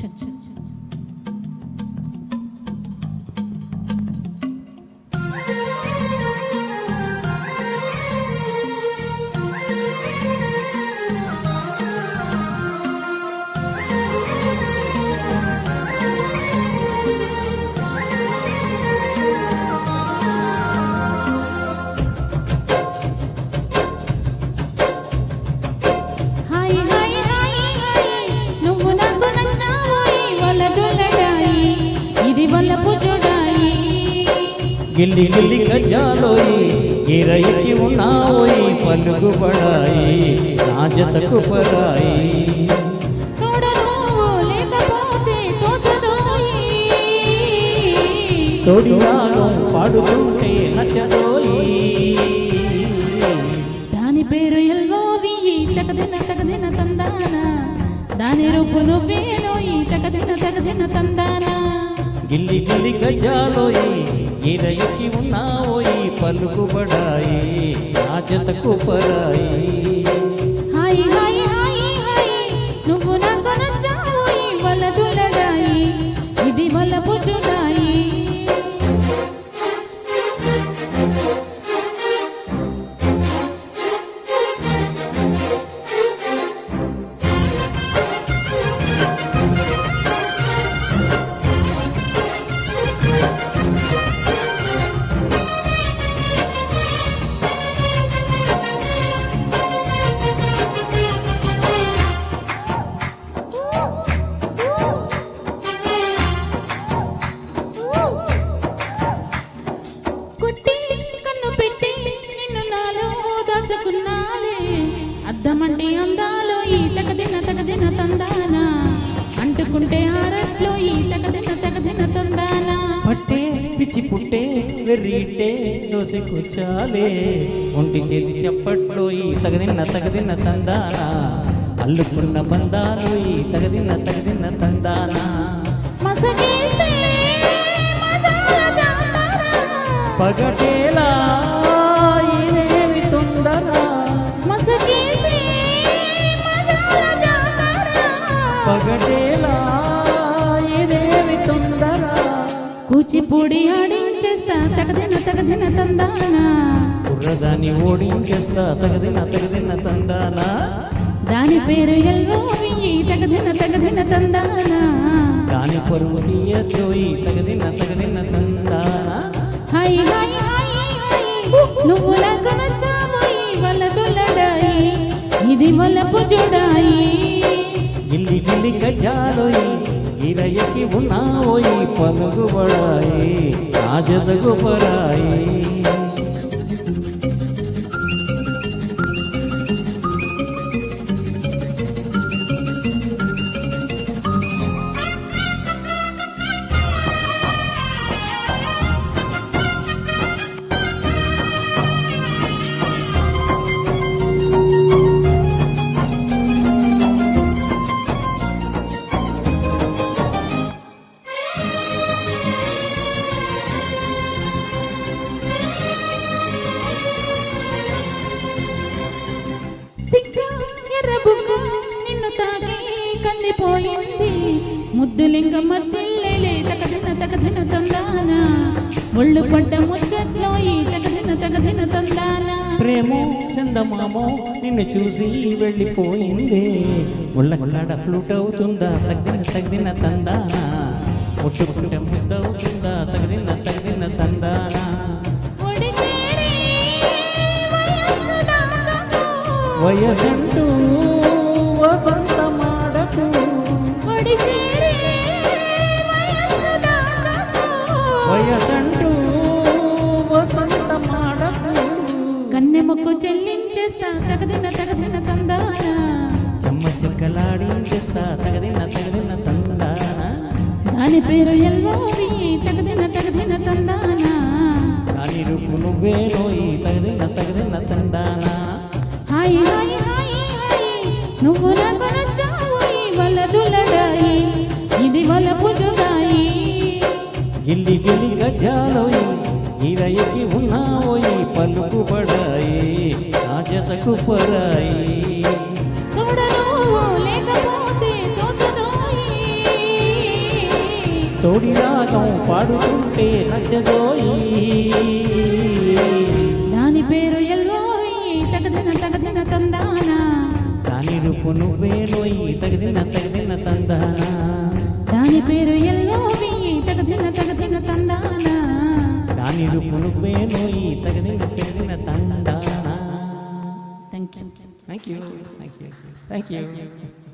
Action. గిల్లి గిల్లి గజాలోయి గిరయికి ఉన్నావోయి పలుకుబడాయి నా జతకు పరాయి తోడిలాగో పాడుతుంటే నచ్చదోయి దాని పేరు ఎల్వోవి తగదిన తగదిన తందాన దాని రూపు నువ్వేనోయి తగదిన తందాన గిల్లి గిల్లి గజాలోయి గిరయికి ఉన్నావోయి పలుకుబడాయి నా జతకు పరాయి హాయి హాయి హాయి హాయి నువ్వు నాకు నచ్చావోయి వలదులడాయి ఇది వలపు జుదాయి అద్దమంటే అందాలో ఈ తగదిన తందాన అంటుకుంటే ఆరట్లో ఈ తగదిన తందాన పట్టే పిచ్చి పుట్టే వెర్రిట్టే దోసి కూర్చాలే ఒంటి చేతి చప్పట్లో ఈ తగదిన తందాన అల్లుకున్న బంధాలు ఈ తగదిన తందాన మసగేస్తే మజాల జాతర పగటేలా ఇదేమి తొందర మసగేస్తే మజాల జాతర పగటేలా ఇదేమి తొందర కూచిపూడి ఆడించేస్తా తగదిన తందాన కుర్రదాన్ని ఓడించేస్తా తగదిన తందాన దాని పేరు ఎల్లోవి తగదిన తందాన దాని పరువు తీయద్దోయి తగదిన తందాన హాయ్ హాయ్ హాయ్ హాయ్ నువ్వు నాకు నచ్చావోయి వలదులడాయి ఇది వలపు జుడాయి గిల్లి గిల్లి గజాలోయి గిరయకి ఉన్నావోయి పలుగుబడాయి నా జతకు పరాయి నిన్ను తాకి కందిపోయింది ముద్దులింగ మధ్యలే తగదిన తందాన ఒళ్ళు పడ్డ ముచ్చట్లో ఈ తగదిన తందాన ప్రేమో చందమామో నిన్ను చూసి వెళ్ళిపోయింది ముళ్ళ ఫ్లూట్ అవుతుందా తగదిన తందాన ముట్టుకుంటే ముద్దవుతుందా తగదిన తందాన వయసంటూ వసంత మాడకు వయసంటూ వసంత మాడకు కన్నెముక్కు చెల్లించేస్తా తగదిన తందాన చెమ్మ చెక్కలాడించేస్తా తగదిన తందాన దాని పేరు ఎల్లోవి తగదిన తందాన దాని రూపు నువ్వేనోయి తగదిన తందాన హాయ్ హాయ్ హాయ్ హాయ్ నువ్వు నాకు నచ్చావోయి వలదులడాయి ఇది వలపు జుదాయి గిల్లి గిల్లి గజాలోయి గిరయకి ఉన్నావోయి పలుకుబడాయి నా జతకు పరాయి తోడను లేకపోతే తోచదోయి జోడి రాగం పాడుతుంటే నచ్చదోయి దాని పేరు ఎల్లోయి తగదిన తందానా దాని రూపు నువ్వేనోయి తగదిన తందానా దాని పేరు ఎల్లోయి తగదిన తందానా దాని రూపు నువ్వేనోయి తగదిన తందానా thank you thank you thank you thank you